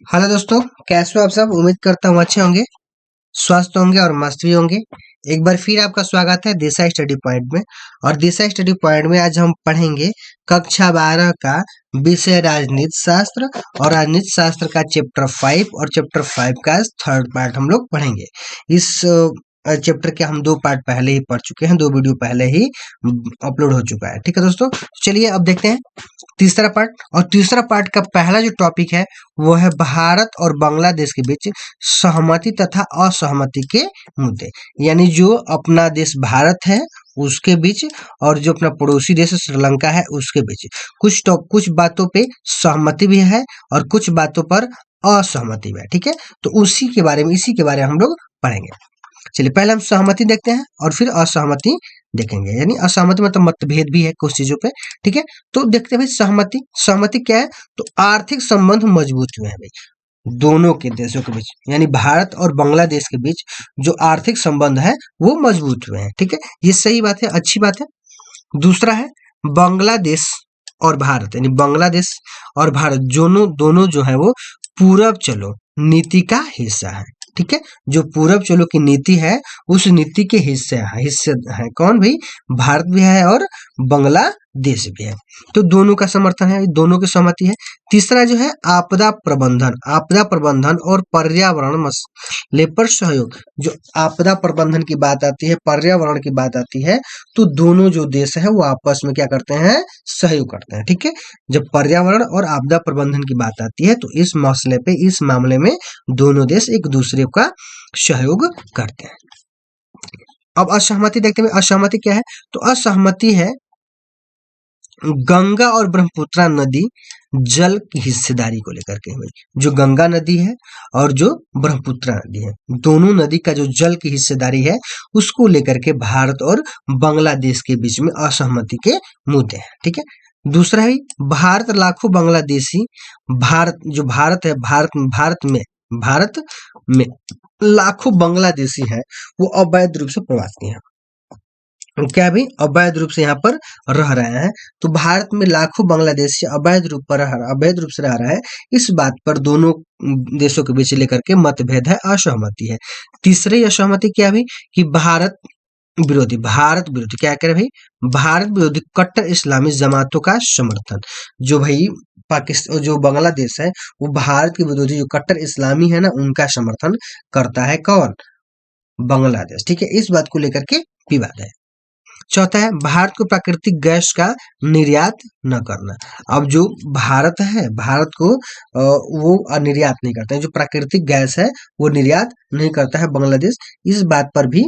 Hello दोस्तों, कैसे हो आप सब। उम्मीद करता हूँ अच्छे होंगे, स्वस्थ होंगे और मस्त भी होंगे। एक बार फिर आपका स्वागत है दिशा स्टडी पॉइंट में। और दिशा स्टडी पॉइंट में आज हम पढ़ेंगे कक्षा 12 का विषय राजनीति शास्त्र, और राजनीति शास्त्र का चैप्टर 5 और चैप्टर 5 का थर्ड पार्ट हम लोग पढ़ेंगे। इस चैप्टर के हम 2 पार्ट पहले ही पढ़ चुके हैं, 2 वीडियो पहले ही अपलोड हो चुका है। ठीक है दोस्तों, चलिए अब देखते हैं तीसरा पार्ट। और तीसरा पार्ट का पहला जो टॉपिक है वो है भारत और बांग्लादेश के बीच सहमति तथा असहमति के मुद्दे। यानी जो अपना देश भारत है उसके बीच और जो अपना पड़ोसी देश श्रीलंका है उसके बीच कुछ बातों पे सहमति भी है और कुछ बातों पर असहमति भी है। ठीक है, तो इसी के बारे में हम लोग पढ़ेंगे। चलिए पहले हम सहमति देखते हैं और फिर असहमति देखेंगे। यानी असहमति मतलब मतभेद भी है कुछ चीजों पे। ठीक है, तो देखते हैं भाई सहमति। सहमति क्या है? तो आर्थिक संबंध मजबूत हुए हैं भाई दोनों के देशों के बीच, यानी भारत और बांग्लादेश के बीच जो आर्थिक संबंध है वो मजबूत हुए हैं। ठीक है, ये सही बात है, अच्छी बात है। दूसरा है बांग्लादेश और भारत, यानी बांग्लादेश और भारत दोनों जो है वो पूरब चलो नीति का हिस्सा है। ठीक है, जो पूरब चलो की नीति है उस नीति के हिस्से है कौन भाई? भारत भी है और बांग्लादेश भी है। तो दोनों का समर्थन है, दोनों की सहमति है। तीसरा जो है आपदा प्रबंधन और पर्यावरण मसले पर सहयोग। जो आपदा प्रबंधन की बात आती है, पर्यावरण की बात आती है, तो दोनों जो देश है वो आपस में क्या करते हैं? सहयोग करते हैं। ठीक है, जब पर्यावरण और आपदा प्रबंधन की बात आती है तो इस मसले पे, इस मामले में दोनों देश एक दूसरे का सहयोग करते हैं। अब असहमति देखते हैं। असहमति क्या है? तो असहमति है गंगा और ब्रह्मपुत्र नदी जल की हिस्सेदारी को लेकर के। जो गंगा नदी है और जो ब्रह्मपुत्र नदी है, दोनों नदी का जो जल की हिस्सेदारी है उसको लेकर के भारत और बांग्लादेश के बीच में असहमति के मुद्दे हैं। ठीक है, दूसरा है भारत लाखों बांग्लादेशी, भारत है, भारत में लाखों बांग्लादेशी हैं वो अवैध रूप से प्रवासी हैं। क्या भी अवैध रूप से यहाँ पर रह रहे हैं। तो भारत में लाखों बांग्लादेशी अवैध रूप से रह रहा है। इस बात पर दोनों देशों के बीच लेकर के मतभेद है, असहमति है। तीसरी असहमति क्या भी कि भारत विरोधी क्या करे भाई? भारत विरोधी कट्टर इस्लामी जमातों का समर्थन। जो भाई पाकिस्तान, जो बांग्लादेश है वो भारत के विरोधी जो कट्टर इस्लामी है ना उनका समर्थन करता है। कौन? बांग्लादेश। ठीक है, इस बात को लेकर के विवाद है। चौथा है भारत को प्राकृतिक गैस का निर्यात न करना। अब जो भारत है, भारत को वो निर्यात नहीं करता है, जो प्राकृतिक गैस है वो निर्यात नहीं करता है बांग्लादेश। इस बात पर भी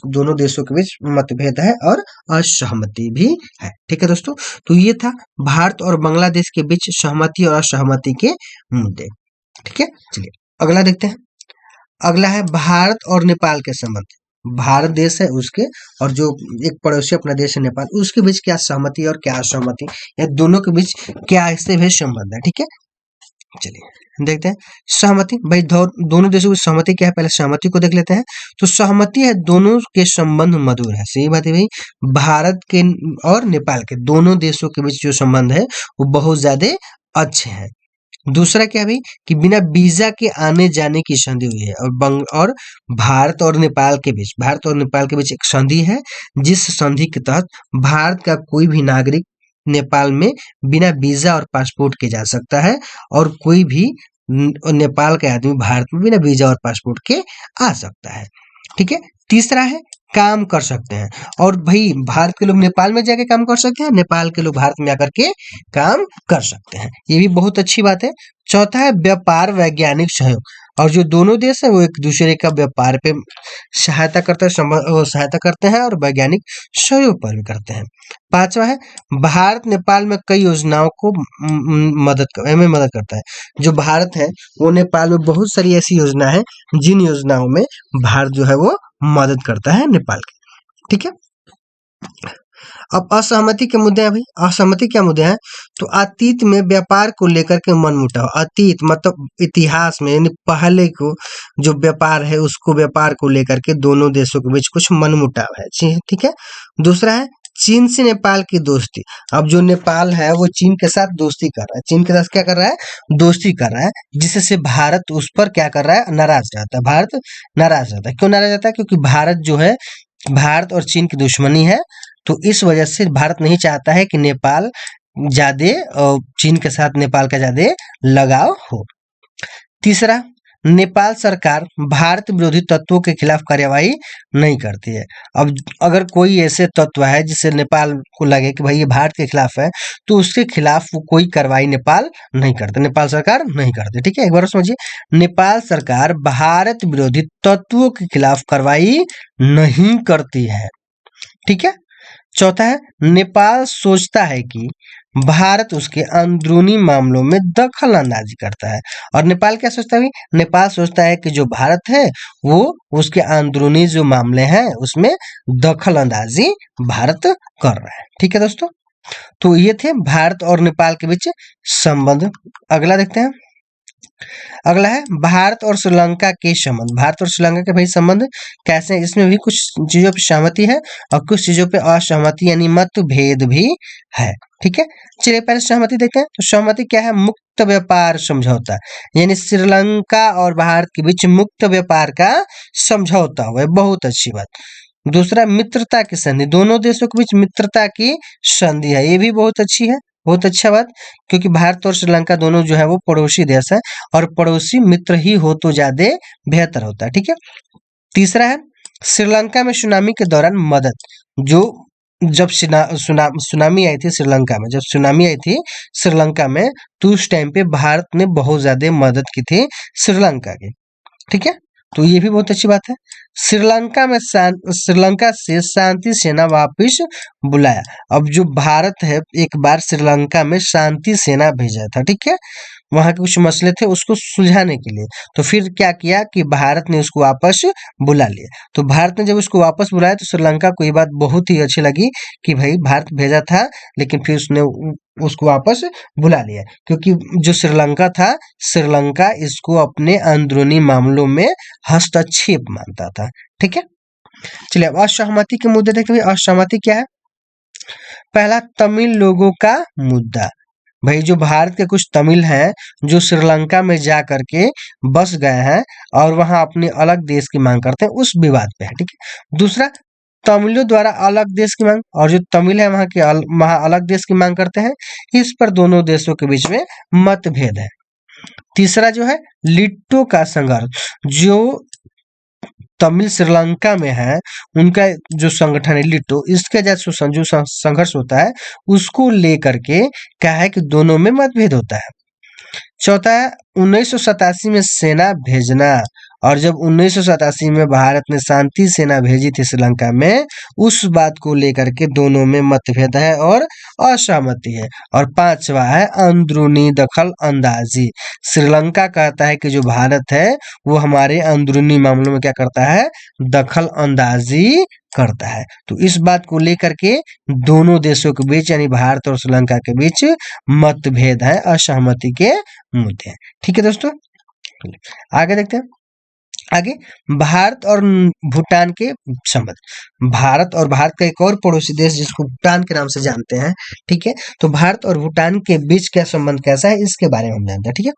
दोनों देशों के बीच मतभेद है और असहमति भी है। ठीक है दोस्तों, तो ये था भारत और बांग्लादेश के बीच सहमति और असहमति के मुद्दे। ठीक है, चलिए अगला देखते हैं। अगला है भारत और नेपाल के संबंध। भारत देश है उसके और जो एक पड़ोसी अपना देश है नेपाल, उसके बीच क्या सहमति और क्या असहमति, या दोनों के बीच क्या इससे भी संबंध है। ठीक है, चलिए देखते हैं सहमति। भाई दोनों देशों की सहमति क्या है, पहले सहमति को देख लेते हैं। तो सहमति है दोनों के संबंध मधुर है। सही बात है भाई, भारत के और नेपाल के दोनों देशों के बीच जो संबंध है वो बहुत ज्यादा अच्छे हैं। दूसरा क्या भी कि बिना वीजा के आने जाने की संधि हुई है। और भारत और नेपाल के बीच एक संधि है, जिस संधि के तहत भारत का कोई भी नागरिक नेपाल में बिना वीजा और पासपोर्ट के जा सकता है और कोई भी नेपाल के आदमी भारत में बिना वीजा और पासपोर्ट के आ सकता है। ठीक है, तीसरा है काम कर सकते हैं। और भाई भारत के लोग नेपाल में जाके काम कर सकते हैं, नेपाल के लोग भारत में आकर के काम कर सकते हैं, ये भी बहुत अच्छी बात है। चौथा है व्यापार वैज्ञानिक सहयोग। और जो दोनों देश है वो एक दूसरे का व्यापार पे सहायता करते हैं और वैज्ञानिक सहयोग पर भी करते हैं। पांचवा है भारत नेपाल में कई योजनाओं को मदद करता है। जो भारत है वो नेपाल में बहुत सारी ऐसी योजना है जिन योजनाओं में भारत जो है वो मदद करता है नेपाल की। ठीक है, अब असहमति के मुद्दे हैं भाई। असहमति क्या मुद्दे हैं? तो अतीत में व्यापार को लेकर के मनमुटाव। अतीत मतलब इतिहास में, यानी पहले को जो व्यापार है उसको, व्यापार को लेकर के दोनों देशों के बीच कुछ मनमुटाव है। ठीक है, दूसरा है चीन से नेपाल की दोस्ती। अब जो नेपाल है वो चीन के साथ दोस्ती कर रहा है, चीन के साथ क्या कर रहा है, दोस्ती कर रहा है, जिससे भारत उस पर क्या कर रहा है, नाराज रहता है। भारत नाराज रहता है, क्यों नाराज रहता है, क्योंकि भारत जो है, भारत और चीन की दुश्मनी है, तो इस वजह से भारत नहीं चाहता है कि नेपाल ज्यादा चीन के साथ नेपाल का ज्यादा लगाव हो। तीसरा, नेपाल सरकार भारत विरोधी तत्वों के खिलाफ कार्यवाही नहीं करती है। अब अगर कोई ऐसे तत्व है जिससे नेपाल को लगे कि भाई ये भारत के खिलाफ है, तो उसके खिलाफ वो कोई कार्रवाई नेपाल नहीं करते, नेपाल सरकार नहीं करती। ठीक है, एक बार समझिए, नेपाल सरकार भारत विरोधी तत्वों के खिलाफ कार्रवाई नहीं करती है। ठीक है। चौथा है, नेपाल सोचता है कि भारत उसके अंदरूनी मामलों में दखल अंदाजी करता है। और नेपाल क्या सोचता है, नेपाल सोचता है कि जो भारत है वो उसके अंदरूनी जो मामले हैं उसमें दखल अंदाजी भारत कर रहा है। ठीक है दोस्तों, तो ये थे भारत और नेपाल के बीच संबंध। अगला देखते हैं। अगला है भारत और श्रीलंका के संबंध। भारत और श्रीलंका के भाई संबंध कैसे हैं, इसमें भी कुछ चीजों पे सहमति है और कुछ चीजों पे असहमति यानी मतभेद भी है। ठीक है, चलिए पहले सहमति देखते हैं। तो सहमति क्या है, मुक्त व्यापार समझौता, यानी श्रीलंका और भारत के बीच मुक्त व्यापार का समझौता हुआ है, बहुत अच्छी बात। दूसरा, मित्रता की संधि, दोनों देशों के बीच मित्रता की संधि है, ये भी बहुत अच्छी है, बहुत अच्छा बात, क्योंकि भारत और श्रीलंका दोनों जो है वो पड़ोसी देश है, और पड़ोसी मित्र ही हो तो ज्यादा बेहतर होता है। ठीक है। तीसरा है, श्रीलंका में सुनामी के दौरान मदद, जो जब सुनामी आई थी श्रीलंका में, जब सुनामी आई थी श्रीलंका में, तो उस टाइम पे भारत ने बहुत ज्यादा मदद की थी श्रीलंका की। ठीक है, तो ये भी बहुत अच्छी बात है। श्रीलंका से शांति सेना वापस बुलाया। अब जो भारत है एक बार श्रीलंका में शांति सेना भेजा था। ठीक है, वहां के कुछ मसले थे उसको सुलझाने के लिए, तो फिर क्या किया कि भारत ने उसको वापस बुला लिया। तो भारत ने जब उसको वापस बुलाया तो श्रीलंका को ये बात बहुत ही अच्छी लगी कि भाई भारत भेजा था लेकिन फिर उसने उसको वापस बुला लिया, क्योंकि जो श्रीलंका था, श्रीलंका इसको अपने अंदरूनी मामलों में हस्तक्षेप मानता था। ठीक है, चलिए अब असहमति के मुद्दे देखते हैं। असहमति क्या है, पहला, तमिल लोगों का मुद्दा। भाई जो भारत के कुछ तमिल हैं जो श्रीलंका में जा करके बस गए हैं और वहां अपने अलग देश की मांग करते हैं, उस विवाद पे है। ठीक है। दूसरा, तमिलों द्वारा अलग देश की मांग, और जो तमिल है वहां के वहां अलग देश की मांग करते हैं, इस पर दोनों देशों के बीच में मतभेद है। तीसरा जो है, लिट्टो का संघर्ष, जो तमिल श्रीलंका में है उनका जो संगठन है लिट्टो, इसके जो संघर्ष होता है उसको लेकर के क्या है कि दोनों में मतभेद होता है। चौथा है, 1987 में सेना भेजना, और जब 1987 में भारत ने शांति सेना भेजी थी श्रीलंका में, उस बात को लेकर के दोनों में मतभेद है और असहमति है। और पांचवा है, अंदरूनी दखल अंदाजी। श्रीलंका कहता है कि जो भारत है वो हमारे अंदरूनी मामलों में क्या करता है, दखल अंदाजी करता है। तो इस बात को लेकर के दोनों देशों के बीच यानी भारत और श्रीलंका के बीच मतभेद है, असहमति के मुद्दे हैं। ठीक है दोस्तों, आगे देखते हैं। आगे, भारत और भूटान के संबंध। भारत और भारत का एक और पड़ोसी देश जिसको भूटान के नाम से जानते हैं। ठीक है, तो भारत और भूटान के बीच क्या संबंध कैसा है इसके बारे में हम जानते हैं। ठीक है,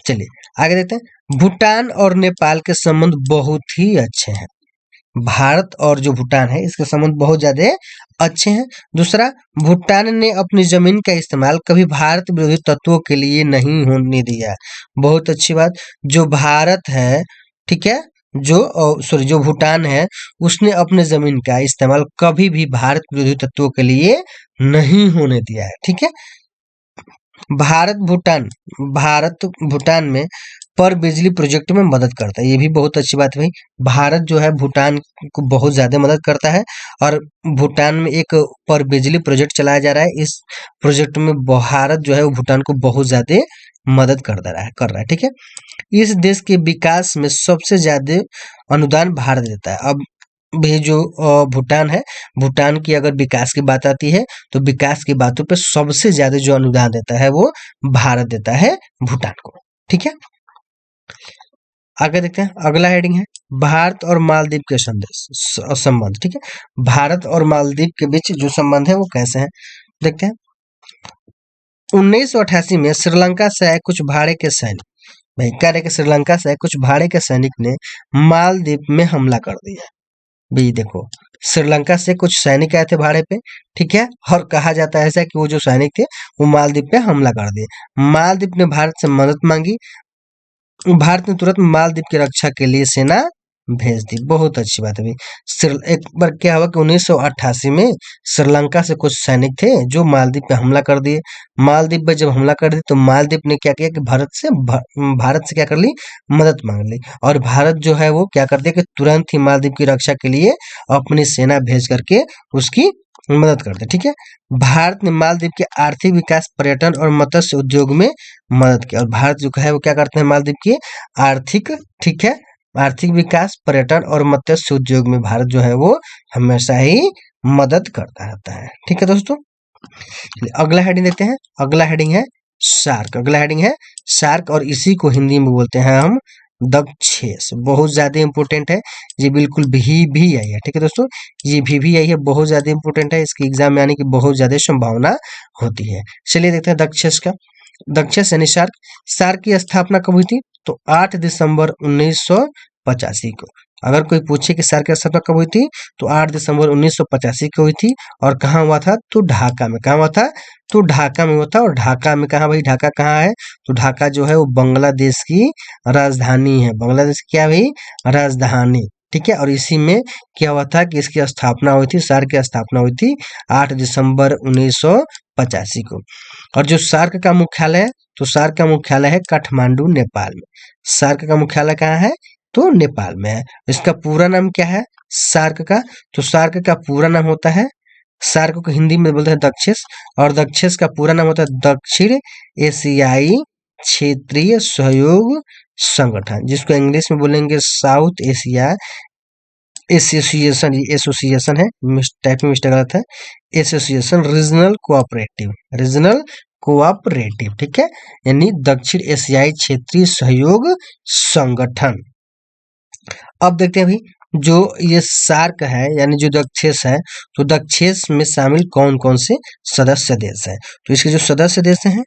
चलिए आगे देखते हैं। भूटान और नेपाल के संबंध बहुत ही अच्छे हैं। भारत और जो भूटान है इसके संबंध बहुत ज्यादा अच्छे हैं। दूसरा, भूटान ने अपनी जमीन का इस्तेमाल कभी भारत विरोधी तत्वों के लिए नहीं होने दिया। बहुत अच्छी बात, जो भारत है, ठीक है, जो भूटान है उसने अपने जमीन का इस्तेमाल कभी भी भारत विरोधी तत्वों के लिए नहीं होने दिया है। ठीक है, भारत भूटान में पर बिजली प्रोजेक्ट में मदद करता है, ये भी बहुत अच्छी बात है भाई। भारत जो है भूटान को बहुत ज्यादा मदद करता है, और भूटान में एक पर बिजली प्रोजेक्ट चलाया जा रहा है। इस प्रोजेक्ट में भारत जो है वो भूटान को बहुत ज्यादा मदद कर रहा है। ठीक है, इस देश के विकास में सबसे ज्यादा अनुदान भारत देता है। अब भी जो भूटान है, भूटान की अगर विकास की बात आती है तो विकास की बातों पे सबसे ज्यादा जो अनुदान देता है वो भारत देता है भूटान को। ठीक है, आगे देखते हैं, अगला हेडिंग है भारत और मालदीव के संबंध। ठीक है, भारत और मालदीव के बीच जो संबंध है वो कैसे है देखते हैं। 1988 में श्रीलंका से आए कुछ भाड़े के सैनिक, भाई कह रहे कि श्रीलंका से आए कुछ भाड़े के सैनिक ने मालदीव में हमला कर दिया। भाई देखो, श्रीलंका से कुछ सैनिक आए थे भाड़े पे, ठीक है, और कहा जाता है ऐसा कि वो जो सैनिक थे वो मालदीव पे हमला कर दिए। मालदीव ने भारत से मदद मांगी, भारत ने तुरंत मालदीव की रक्षा के लिए सेना भेज दी। बहुत अच्छी बात है भाई। एक बार क्या हुआ कि 1988 में श्रीलंका से कुछ सैनिक थे जो मालदीव पे हमला कर दिए। मालदीव पे जब हमला कर दिए तो मालदीव ने क्या किया कि भारत से क्या कर ली, मदद मांग ली, और भारत जो है वो क्या कर दिया कि तुरंत ही मालदीव की रक्षा के लिए अपनी सेना भेज करके उसकी मदद करते। ठीक है, भारत ने मालदीव के आर्थिक विकास, पर्यटन और मत्स्य उद्योग में मदद किया। और भारत जो है वो क्या करते हैं मालदीव के आर्थिक, ठीक है, आर्थिक विकास, पर्यटन और मत्स्य उद्योग में भारत जो है वो हमेशा ही मदद करता रहता है। ठीक है दोस्तों, अगला हेडिंग देखते हैं। अगला हेडिंग है सार्क। अगला हेडिंग है सार्क, और इसी को हिंदी में बोलते हैं हम दक्षेस। बहुत ज्यादा इंपॉर्टेंट है, ये बिल्कुल भी आई है। ठीक है दोस्तों, ये भी आई है, बहुत ज्यादा इंपॉर्टेंट है, इसके एग्जाम में आने की बहुत ज्यादा संभावना होती है। चलिए देखते हैं दक्षेस का। दक्षेस यानी सार्क। सार्क की स्थापना कब हुई थी, तो 8 दिसंबर 1985 को। अगर कोई पूछे कि सार्क की स्थापना कब हुई थी, तो 8 दिसंबर 1985 को हुई थी। और कहाँ हुआ था, तो ढाका में। कहाँ हुआ था, तो ढाका में हुआ था। और ढाका में कहाँ भाई, ढाका कहाँ है, तो ढाका जो है वो बांग्लादेश की राजधानी है। बांग्लादेश की क्या भाई, राजधानी। ठीक है, और इसी में क्या हुआ था कि इसकी स्थापना हुई थी, सार्क की स्थापना हुई थी 8 दिसंबर 1985 को। और जो सार्क का मुख्यालय है, तो सार्क का मुख्यालय है काठमांडू, नेपाल में। सार्क का मुख्यालय कहाँ है, तो नेपाल में है। इसका पूरा नाम क्या है सार्क का, तो सार्क का पूरा नाम होता है, सार्क को हिंदी में बोलते हैं दक्षेस, और दक्षेस का पूरा नाम होता है दक्षिण एशियाई क्षेत्रीय सहयोग संगठन, जिसको इंग्लिश में बोलेंगे साउथ एशिया एसोसिएशन। ये एसोसिएशन है, टाइपिंग मिस्टेक गलत है, association regional cooperative, regional cooperative. ठीक है, यानी दक्षिण एशियाई क्षेत्रीय सहयोग संगठन। अब देखते हैं भाई जो ये सार्क है यानी जो दक्षेस है, तो दक्षेस में शामिल कौन कौन से सदस्य देश हैं, तो इसके जो सदस्य देश हैं,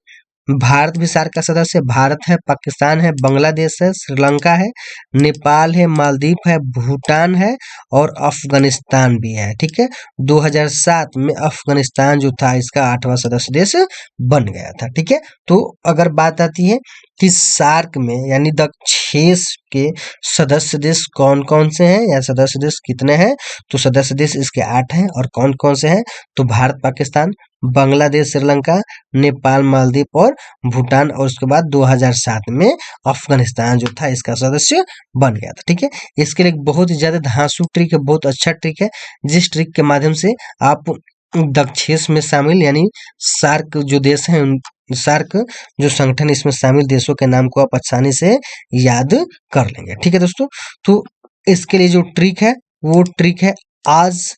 भारत भी सार्क का सदस्य है। भारत है, पाकिस्तान है, बांग्लादेश है, श्रीलंका है, नेपाल है, मालदीव है, भूटान है और अफगानिस्तान भी है। ठीक है, 2007 में अफगानिस्तान जो था इसका 8वां सदस्य देश बन गया था। ठीक है, तो अगर बात आती है कि सार्क में यानी दक्षेस के सदस्य देश कौन कौन से हैं या सदस्य देश कितने हैं, तो सदस्य देश इसके 8 हैं। और कौन कौन से हैं, तो भारत, पाकिस्तान, बांग्लादेश, श्रीलंका, नेपाल, मालदीव और भूटान। और उसके बाद 2007 में अफगानिस्तान जो था इसका सदस्य बन गया था। ठीक है, इसके लिए बहुत ही ज्यादा धांसू ट्रिक है, बहुत अच्छा ट्रिक है, जिस ट्रिक के माध्यम से आप दक्षेस में शामिल यानी सार्क जो देश हैं, सार्क जो संगठन इसमें शामिल देशों के नाम को आप आसानी से याद कर लेंगे। ठीक है दोस्तों, तो इसके लिए जो ट्रिक है वो ट्रिक है आज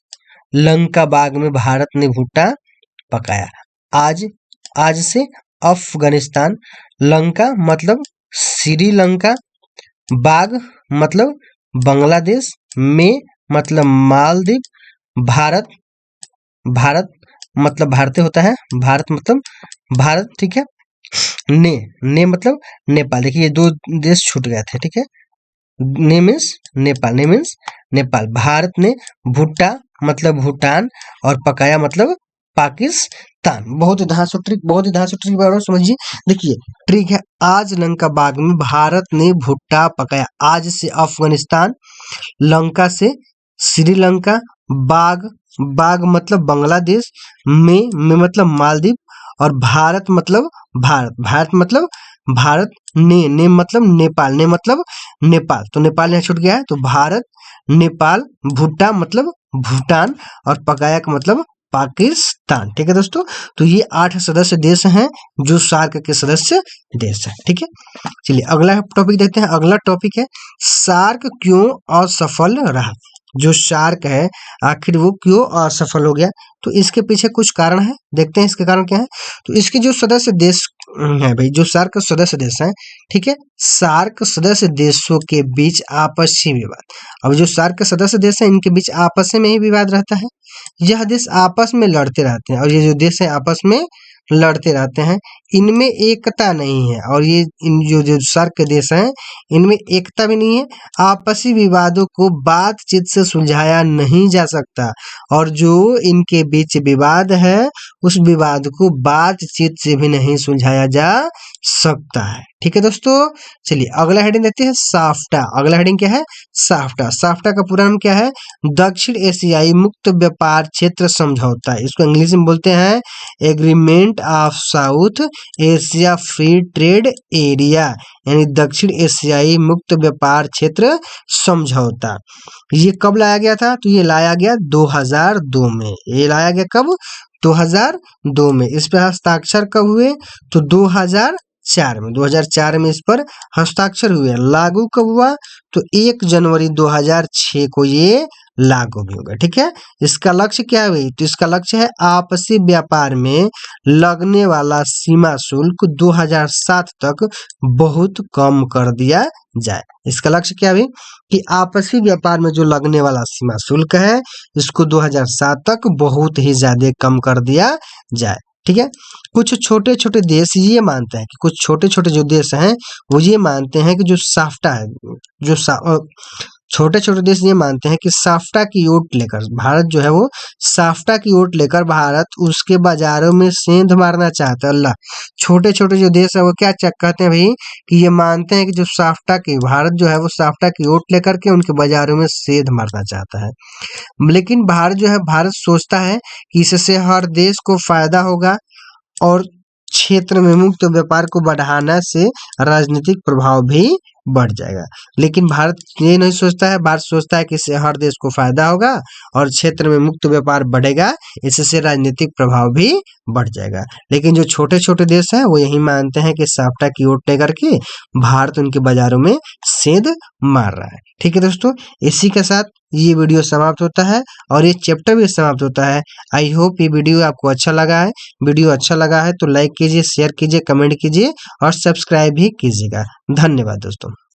लंका बाग में भारत ने भुट्टा पकाया। आज से अफगानिस्तान, लंका मतलब श्रीलंका, बाग मतलब बांग्लादेश, में मतलब मालदीव, भारत मतलब भारतीय होता है, भारत मतलब भारत। ठीक है, ने मतलब नेपाल। देखिए ये 2 देश छूट गए थे। ठीक है, ने मीन्स नेपाल, ने मीन्स नेपाल। भारत ने भुट्टा मतलब भूटान और पकाया मतलब पाकिस्तान। बहुत ही धांसू ट्रिक बार समझिए। देखिए ट्रिक है, आज लंका बाग में भारत ने भुट्टा पकाया। आज से अफगानिस्तान, लंका से श्रीलंका, बाग मतलब बांग्लादेश, में मतलब मालदीव और भारत मतलब भारत मतलब भारत, ने मतलब नेपाल, ने मतलब नेपाल। तो नेपाल यहाँ छूट गया है, तो भारत, नेपाल, भुट्टा मतलब भूटान और पकाया का मतलब पाकिस्तान। ठीक है दोस्तों, तो ये 8 सदस्य देश हैं जो सार्क के सदस्य देश हैं। ठीक है, चलिए अगला टॉपिक देखते हैं। अगला टॉपिक है सार्क क्यों असफल रहा। जो सार्क है आखिर वो क्यों असफल हो गया, तो इसके पीछे कुछ कारण है, देखते हैं इसके कारण क्या है। तो इसके जो सदस्य देश है भाई, जो सार्क सदस्य देश हैं, ठीक है, सार्क सदस्य देशों के बीच आपसी विवाद। अब जो सार्क सदस्य देश हैं इनके बीच आपस में ही विवाद रहता है। यह देश आपस में लड़ते रहते हैं, और ये जो देश है आपस में लड़ते रहते हैं, इनमें एकता नहीं है। और ये इन जो जो सार्क के देश हैं इनमें एकता भी नहीं है। आपसी विवादों को बातचीत से सुलझाया नहीं जा सकता, और जो इनके बीच विवाद है उस विवाद को बातचीत से भी नहीं सुलझाया जा सकता है। ठीक है दोस्तों, चलिए अगला हेडिंग देते हैं साफ्टा। अगला हेडिंग क्या है? साफ्टा। साफ्टा का पूरा नाम क्या है? दक्षिण एशियाई मुक्त व्यापार क्षेत्र समझौता। इसको इंग्लिश में बोलते हैं agreement of south Asia free trade area, यानी दक्षिण एशियाई मुक्त व्यापार क्षेत्र समझौता। ये कब लाया गया था? तो ये लाया गया 2002 में। ये लाया गया कब? 2002 में। इस पर हस्ताक्षर कब हुए? तो 2004 में। 2004 में इस पर हस्ताक्षर हुए। लागू कब हुआ? तो 1 जनवरी 2006 को ये लागू भी होगा। ठीक है, इसका लक्ष्य क्या है? तो इसका लक्ष्य है आपसी व्यापार में लगने वाला सीमा शुल्क 2007 तक बहुत कम कर दिया जाए। इसका लक्ष्य क्या है कि आपसी व्यापार में जो लगने वाला सीमा शुल्क है इसको 2007 तक बहुत ही ज्यादा कम कर दिया जाए। ठीक है, कुछ छोटे छोटे देश ये मानते हैं कि कुछ छोटे छोटे जो देश हैं वो ये मानते हैं कि जो साफ्टा है, जो छोटे छोटे देश ये मानते हैं कि साफ्टा की ओट लेकर भारत जो है वो साफ्टा की ओट लेकर भारत उसके बाजारों में सेंध मारना चाहता है। अल्लाह, छोटे छोटे जो देश है वो क्या कहते हैं भाई कि ये मानते हैं कि जो साफ्टा की भारत जो है वो साफ्टा की ओट लेकर के उनके बाजारों में सेंध मारना चाहता है। लेकिन भारत जो है, भारत सोचता है कि इससे हर देश को फायदा होगा और क्षेत्र में मुक्त व्यापार को बढ़ाने से राजनीतिक प्रभाव भी बढ़ जाएगा। लेकिन भारत ये नहीं सोचता है। भारत सोचता है कि इससे हर देश को फायदा होगा और क्षेत्र में मुक्त व्यापार बढ़ेगा, इससे राजनीतिक प्रभाव भी बढ़ जाएगा। लेकिन जो छोटे छोटे देश हैं वो यही मानते हैं कि साफ्टा की ओट लेकर के भारत उनके बाजारों में सेंध मार रहा है। ठीक है दोस्तों, इसी के साथ ये वीडियो समाप्त होता है और ये चैप्टर भी समाप्त होता है। आई होप ये वीडियो आपको अच्छा लगा है। वीडियो अच्छा लगा है तो लाइक कीजिए, शेयर कीजिए, कमेंट कीजिए और सब्सक्राइब भी कीजिएगा। धन्यवाद दोस्तों।